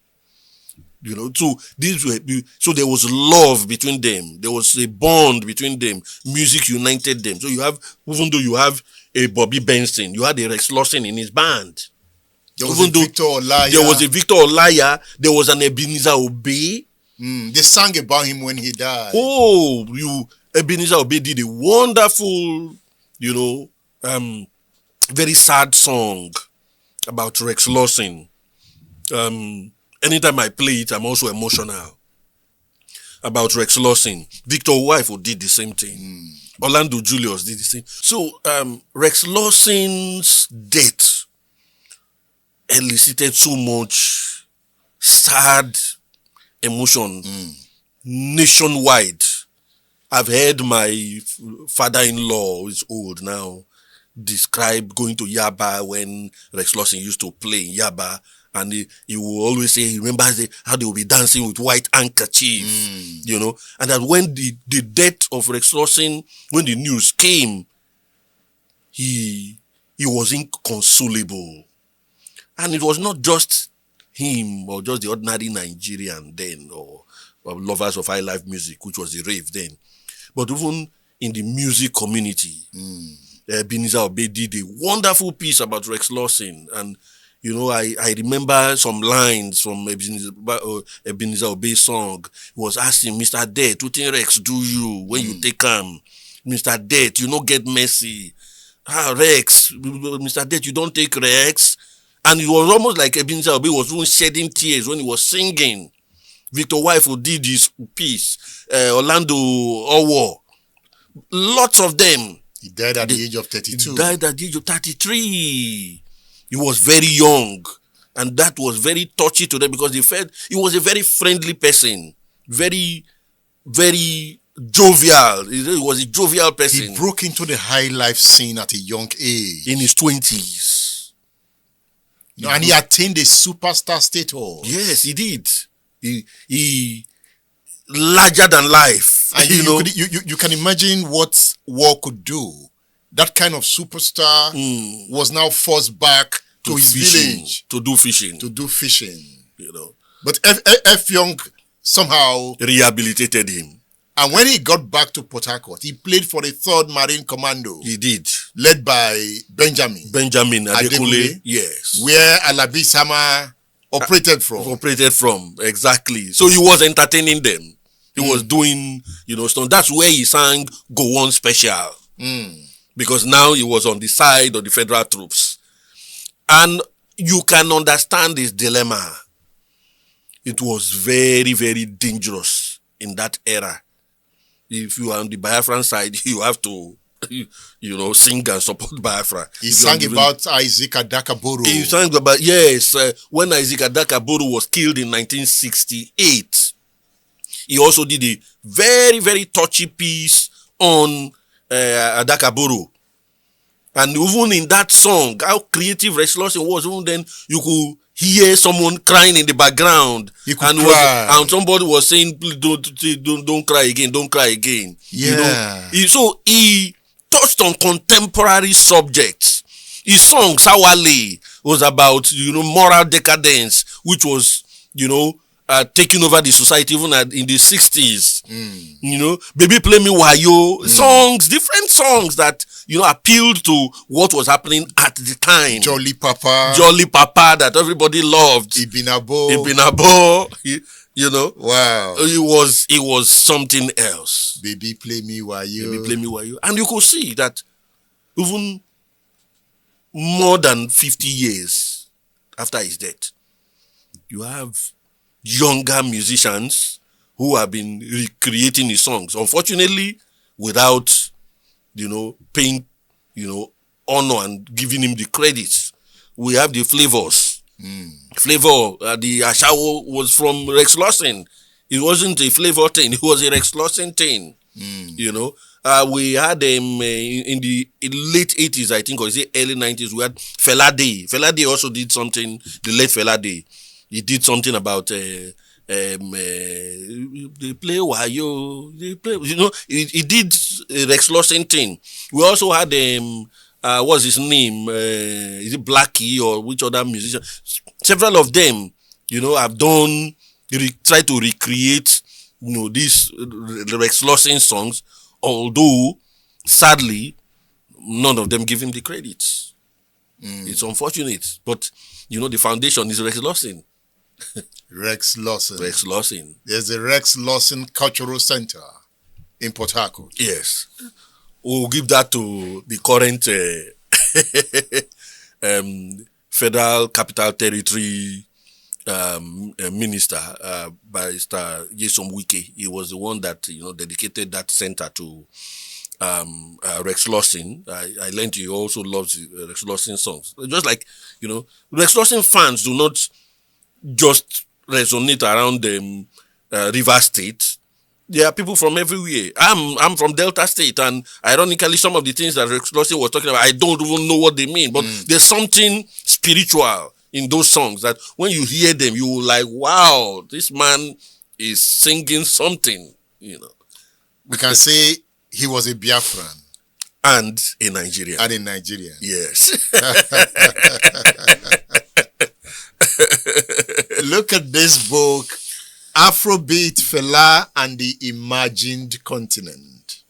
You know, so there was love between them. There was a bond between them. Music united them. So you have, even though you have a Bobby Benson, you had a Rex Lawson in his band. There was a Victor Olaya. There was a Victor Olaya. There was an Ebenezer Obey. They sang about him when he died. Oh, Ebenezer Obey did a wonderful, you know, very sad song about Rex Lawson. Anytime I play it, I'm also emotional about Rex Lawson. Victor Wifo did the same thing. Orlando Julius did the same. So Rex Lawson's death elicited so much sad emotion nationwide. I've heard my father-in-law, who is old now, describe going to Yaba when Rex Lawson used to play in Yaba, and he will always say he remembers how they will be dancing with white handkerchief, you know, and that when the death of Rex Lawson, when the news came, he was inconsolable. And it was not just him or just the ordinary Nigerian then, or lovers of Highlife music, which was the rave then, but even in the music community. Ebenezer Obey did a wonderful piece about Rex Lawson, and I remember some lines from Ebenezer Obey's song. He was asking, Mr. Death, what thing Rex do you when you take him? Mr. Death, you no get mercy. Rex, Mr. Death, you don't take Rex. And it was almost like Ebenezer Obey was even shedding tears when he was singing. Victor Wifo did his piece. Orlando Owo. Lots of them. He died at the age of 32. He died at the age of 33. He was very young. And that was very touchy to them because they felt he was a very friendly person. Very, very jovial. He was a jovial person. He broke into the high life scene at a young age. In his 20s. And he attained a superstar status. Yes, he did. He larger than life. And you can imagine what war could do. That kind of superstar was now forced back to his village to do fishing. But F. Young somehow rehabilitated him. And when he got back to Port Harcourt, he played for the 3rd Marine Commando. He did. Led by Benjamin Adekule. Yes. Where Alabi Sama operated from. Exactly. So he was entertaining them. He was doing, stuff. That's where he sang Go On Special. Because now he was on the side of the federal troops. And you can understand his dilemma. It was very, very dangerous in that era. If you are on the Biafran side, you have to, sing and support Biafra. He sang about Isaac Adaka Boro. He sang about, yes, when Isaac Adaka Boro was killed in 1968. He also did a very, very touchy piece on Adaka Boro. And even in that song, how creative Rex Lawson was, even then you could hear someone crying in the background. And somebody was saying, please don't cry again, Yeah. So he touched on contemporary subjects. His song, Sawale, was about, moral decadence, which was, taking over the society even in the 60s. Baby Play Me Wayo, songs, different songs that, appealed to what was happening at the time. Jolly Papa that everybody loved. Ibinabo. Wow. It was something else. Baby Play Me Wayo. And you could see that even more than 50 years after his death, you have younger musicians who have been recreating his songs. Unfortunately, without, paying, honor and giving him the credits. We have the flavors. Flavor, the Ashawo was from Rex Lawson. It wasn't a flavor thing. It was a Rex Lawson thing. We had them in the late 80s, I think, or is it early 90s, we had Fela Day. Fela Day also did something, the late Fela Day. He did something about they play Wayo. They play, he did a Rex Lawson thing. We also had what's his name? Is it Blackie or which other musician? Several of them, have done try to recreate, these Rex Lawson songs. Although, sadly, none of them give him the credits. It's unfortunate, but the foundation is Rex Lawson. Rex Lawson. There's a Rex Lawson Cultural Center in Port Harcourt. Yes. We'll give that to the current Federal Capital Territory minister, Barrister Jason Wike. He was the one that dedicated that center to Rex Lawson. I learned he also loves Rex Lawson songs. Just like Rex Lawson fans do not just resonate around River State. There are people from everywhere. I'm from Delta State, and ironically, some of the things that Rex Lawson was talking about, I don't even know what they mean. But there's something spiritual in those songs that when you hear them, you will like, wow, this man is singing something. We can say he was a Biafran. And a Nigerian. Yes. Look at this book, Afrobeat, Fela and the Imagined Continent.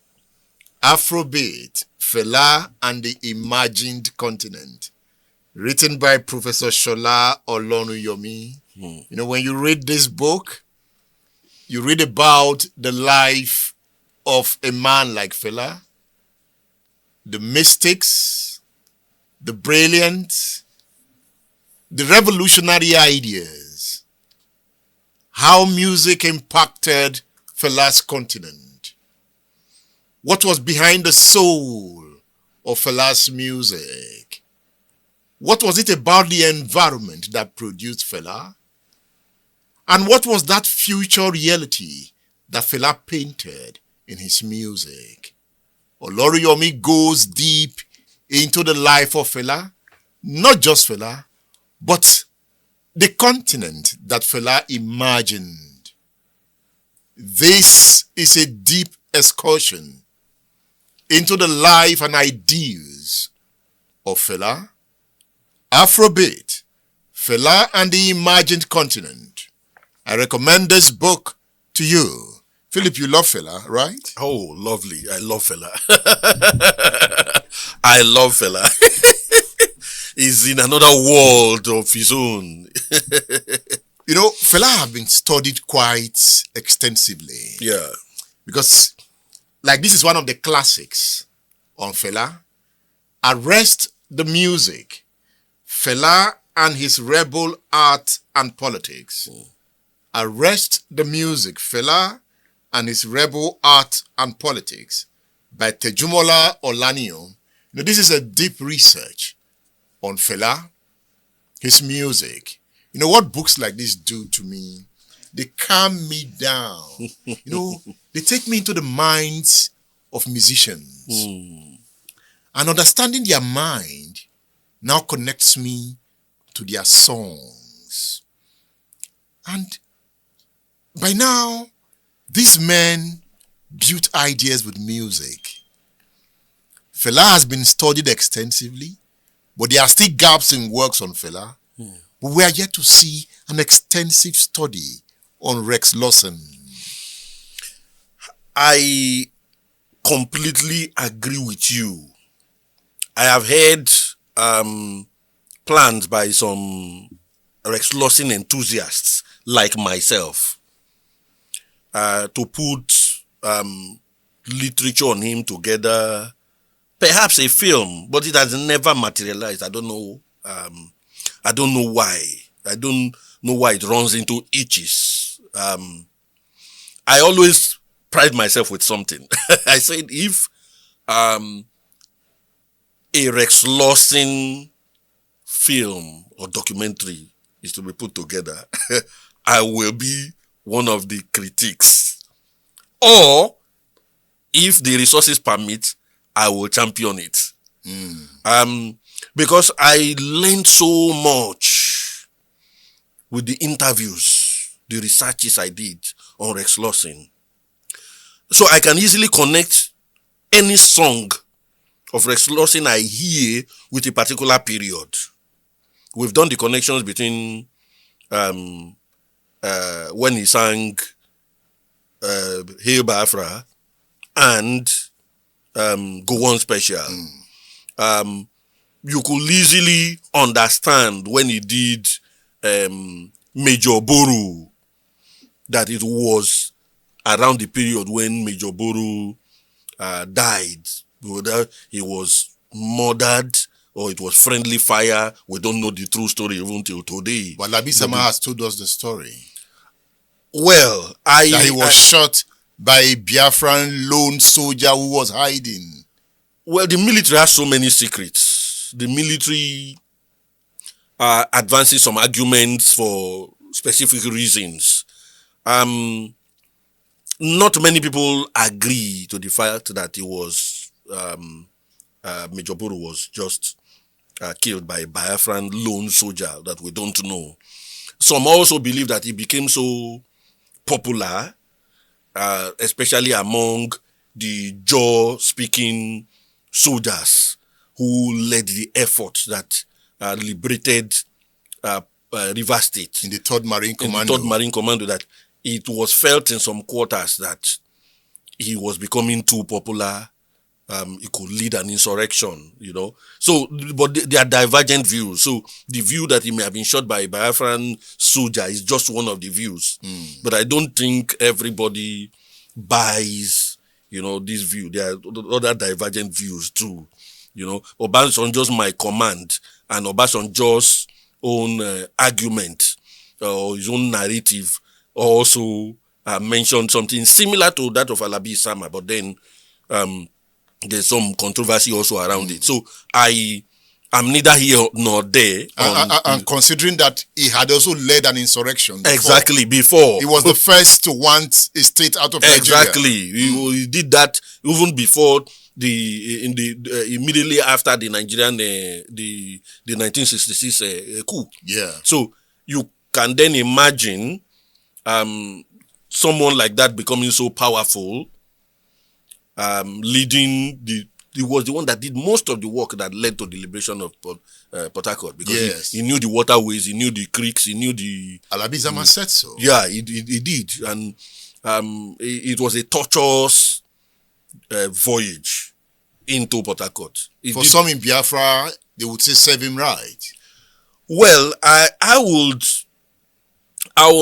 Afrobeat, Fela and the Imagined Continent. written by Professor Shola Oloruyomi. You know, when you read this book, you read about the life of a man like Fela, the mystics, the brilliant, the revolutionary ideas, how music impacted Fela's continent, what was behind the soul of Fela's music, what was it about the environment that produced Fela, and what was that future reality that Fela painted in his music. Oloruyomi goes deep into the life of Fela, not just Fela, but the continent that Fela imagined. This is a deep excursion into the life and ideas of Fela, Afrobeat, Fela and the Imagined Continent. I recommend this book to you. Philip, you love Fela, right? Oh, lovely. I love Fela. I love Fela. He's in another world of his own. You know, Fela have been studied quite extensively. Yeah. Because, like, this is one of the classics on Fela. Arrest the Music. Fela and his Rebel Art and Politics. Arrest the Music. Fela and his Rebel Art and Politics by Tejumola Olaniyan. You know, this is a deep research on Fela, his music. You know what books like this do to me? They calm me down. You know, they take me into the minds of musicians. And understanding their mind now connects me to their songs. And by now, these men built ideas with music. Fela has been studied extensively, but there are still gaps in works on Fela. But we are yet to see an extensive study on Rex Lawson. I completely agree with you. I have heard plans by some Rex Lawson enthusiasts like myself to put literature on him together, perhaps a film, but it has never materialized. I don't know. I don't know why. I don't know why it runs into itches. I always pride myself with something. I said if a Rex Lawson film or documentary is to be put together, I will be one of the critics. Or, if the resources permit, I will champion it. Because I learned so much with the interviews, the researches I did on Rex Lawson. So I can easily connect any song of Rex Lawson I hear with a particular period. We've done the connections between when he sang Hail Biafra and Go On Special. You could easily understand when he did Major Boro that it was around the period when Major Boro died. Whether he was murdered or it was friendly fire, we don't know the true story even till today. But Labi Sama has told us the story. Well, that he was shot by a Biafran lone soldier who was hiding. Well, the military has so many secrets. The military advances some arguments for specific reasons. Not many people agree to the fact that he was Major Boro was just killed by a Biafran lone soldier that we don't know. Some also believe that he became so popular, especially among the Jaw-speaking soldiers who led the effort that liberated River State. In the 3rd Marine Commando. In the 3rd Marine Commando, that it was felt in some quarters that he was becoming too popular it could lead an insurrection, So, but they are divergent views. So the view that he may have been shot by a Biafran soldier is just one of the views. But I don't think everybody buys, this view. There are other divergent views too. Obasanjo's my command and Obasanjo's own argument or his own narrative also mentioned something similar to that of Alabi Sama, but then there's some controversy also around it. So I am neither here nor there. And considering that he had also led an insurrection before. Exactly, before. He was the first to want a state out of Nigeria. Exactly. He did that even before immediately after the Nigerian the 1966 coup. Yeah. So you can then imagine someone like that becoming so powerful, leading he was the one that did most of the work that led to the liberation of Port Harcourt, because he knew the waterways, he knew the creeks, he knew the... Alabi Sama said so. Yeah, he did. And it was a torturous voyage into Port Harcourt. For some in Biafra, they would say serve him right. Well, I would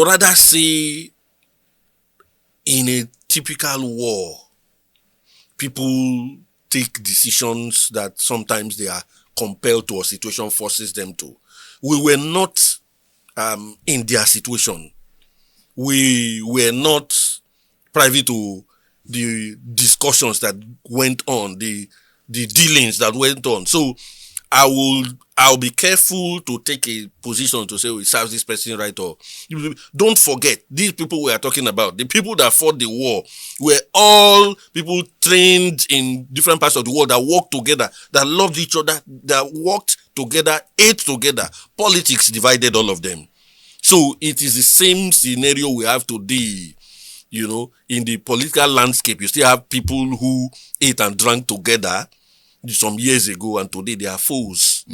rather say in a typical war, people take decisions that sometimes they are compelled to or situation forces them to. We were not in their situation. We were not privy to the discussions that went on, the dealings that went on. So I'll be careful to take a position to say, it serves this person right. Or don't forget, these people we are talking about, the people that fought the war, were all people trained in different parts of the world that worked together, that loved each other, that worked together, ate together. Politics divided all of them. So it is the same scenario we have today. In the political landscape, you still have people who ate and drank together some years ago, and today they are foes.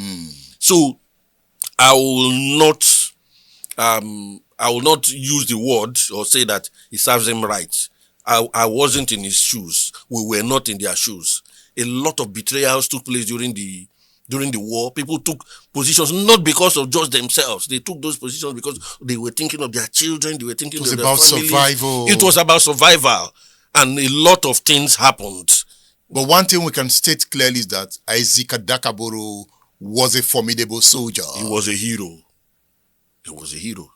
So I will not use the word or say that it serves him right. I wasn't in his shoes. We were not in their shoes. A lot of betrayals took place during the war. People took positions not because of just themselves. They took those positions because they were thinking of their children. They were thinking of their families. Survival. It was about survival, and a lot of things happened. But one thing we can state clearly is that Isaac Adakaboro was a formidable soldier. He was a hero. He was a hero.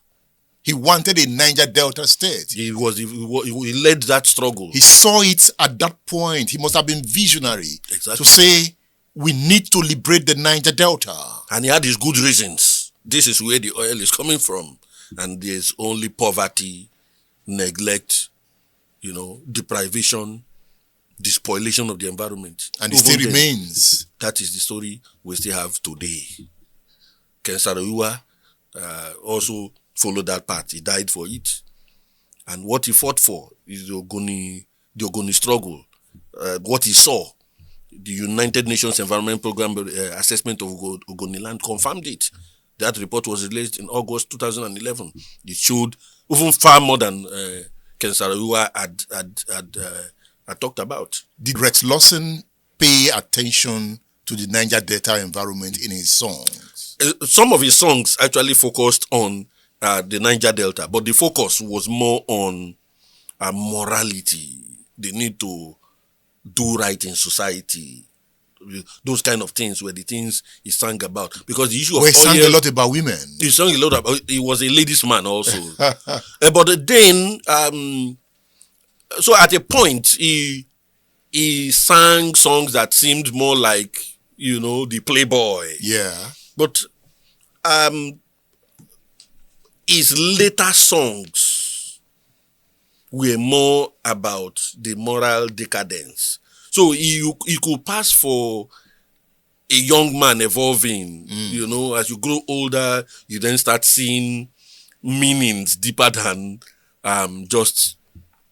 He wanted a Niger Delta state. He led that struggle. He saw it at that point. He must have been visionary to say, we need to liberate the Niger Delta. And he had his good reasons. This is where the oil is coming from. And there's only poverty, neglect, deprivation, the spoliation of the environment. And it still remains. That is the story we still have today. Ken Saro-Wiwa also followed that path. He died for it. And what he fought for is the Ogoni struggle. What he saw, the United Nations Environment Program assessment of Ogoni land confirmed it. That report was released in August 2011. It showed even far more than Ken Saro-Wiwa had talked about. Did Rex Lawson pay attention to the Niger Delta environment in his songs? Some of his songs actually focused on the Niger Delta, but the focus was more on morality, the need to do right in society. Those kind of things were the things he sang about. Because the issue of he sang a lot about women. He sang a lot about. He was a ladies' man also. But then, so at a point, he sang songs that seemed more like, the playboy. Yeah. But his later songs were more about the moral decadence. So he could pass for a young man evolving. As you grow older, you then start seeing meanings deeper than just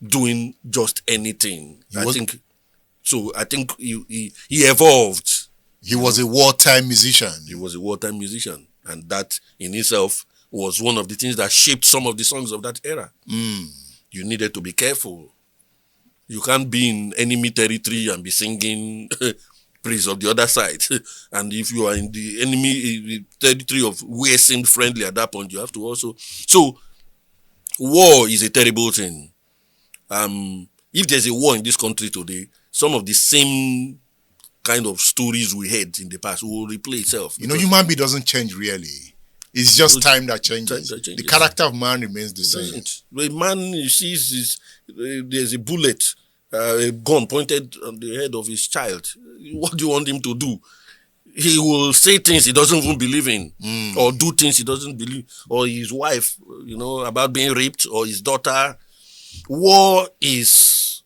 doing just anything. I think he evolved. He was a wartime musician. He was a wartime musician. And that in itself was one of the things that shaped some of the songs of that era. You needed to be careful. You can't be in enemy territory and be singing praise of the other side. And if you are in the enemy territory of where seemed friendly at that point, you have to also. So, war is a terrible thing. If there's a war in this country today, some of the same kind of stories we had in the past will replay itself. Human being doesn't change really. It's just time that changes. Time that changes. The character of man remains the same. The man sees there's a bullet, a gun pointed on the head of his child. What do you want him to do? He will say things he doesn't even believe in, or do things he doesn't believe, or his wife, about being raped, or his daughter. War is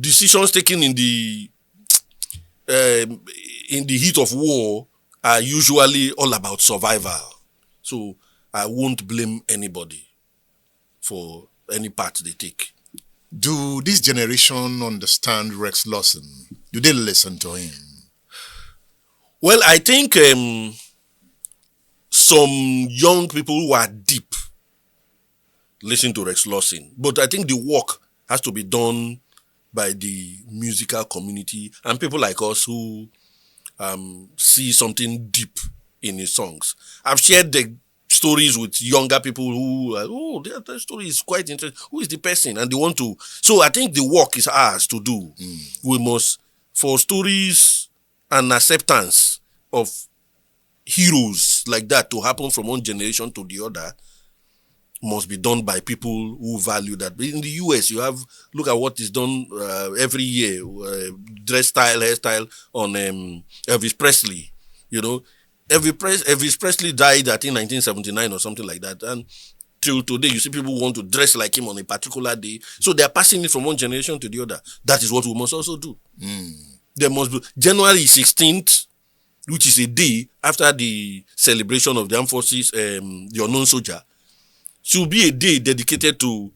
decisions taken in the heat of war are usually all about survival. So I won't blame anybody for any part they take. Do this generation understand Rex Lawson? Do they listen to him? Well, I think some young people who are deep listen to Rex Lawson, but I think the work has to be done by the musical community and people like us who see something deep in his songs. I've shared the stories with younger people who, that story is quite interesting. Who is the person? And they want to. So I think the work is ours to do. We must, for stories and acceptance of heroes like that to happen from one generation to the other, must be done by people who value that. But in the US, look at what is done every year, dress style, hairstyle on Elvis Presley. Elvis Presley died, I think, 1979 or something like that. And till today, you see people want to dress like him on a particular day. So they are passing it from one generation to the other. That is what we must also do. There must be January 16th, which is a day after the celebration of the armed forces, the unknown soldier, should be a day dedicated to,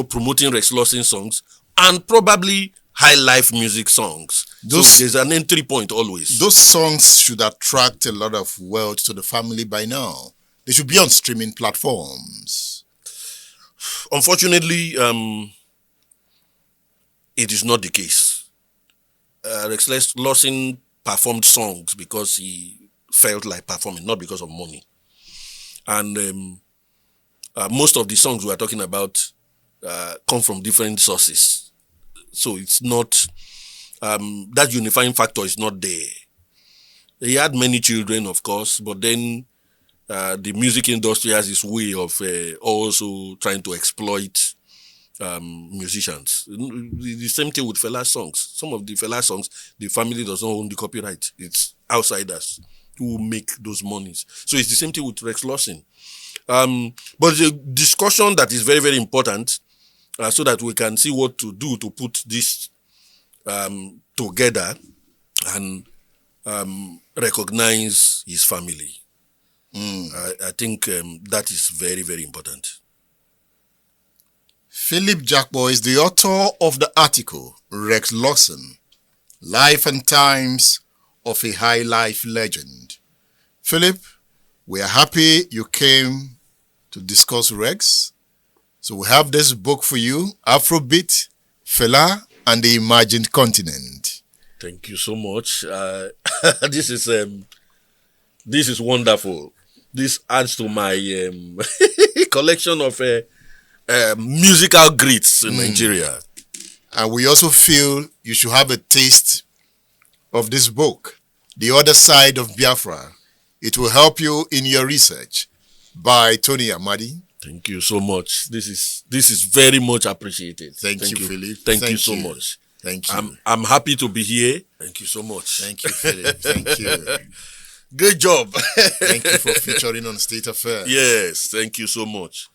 promoting Rex Lawson songs and probably high life music songs. So there's an entry point always. Those songs should attract a lot of wealth to the family by now. They should be on streaming platforms. Unfortunately, it is not the case. Rex Lawson performed songs because he felt like performing, not because of money. And most of the songs we are talking about come from different sources. So it's not, that unifying factor is not there. He had many children, of course, but then the music industry has its way of also trying to exploit musicians. The same thing with Fela's songs. Some of the Fela songs, the family does not own the copyright. It's outsiders who make those monies. So it's the same thing with Rex Lawson. But the discussion that is very, very important so that we can see what to do to put this together and recognize his family. I think that is very, very important. Phillip Jakpor is the author of the article, Rex Lawson, Life and Times of a Highlife Legend. Phillip, we are happy you came to discuss Rex. So we have this book for you, Afrobeat, Fela, and the Imagined Continent. Thank you so much. This is wonderful. This adds to my collection of musical greats in Nigeria. And we also feel you should have a taste of this book, The Other Side of Biafra. It will help you in your research, by Tony Amadi. Thank you so much. This is very much appreciated. Thank you, Phillip. Thank you so much. Thank you. I'm happy to be here. Thank you so much. Thank you, Phillip. Thank you. Great job. Thank you for featuring on State Affairs. Yes, thank you so much.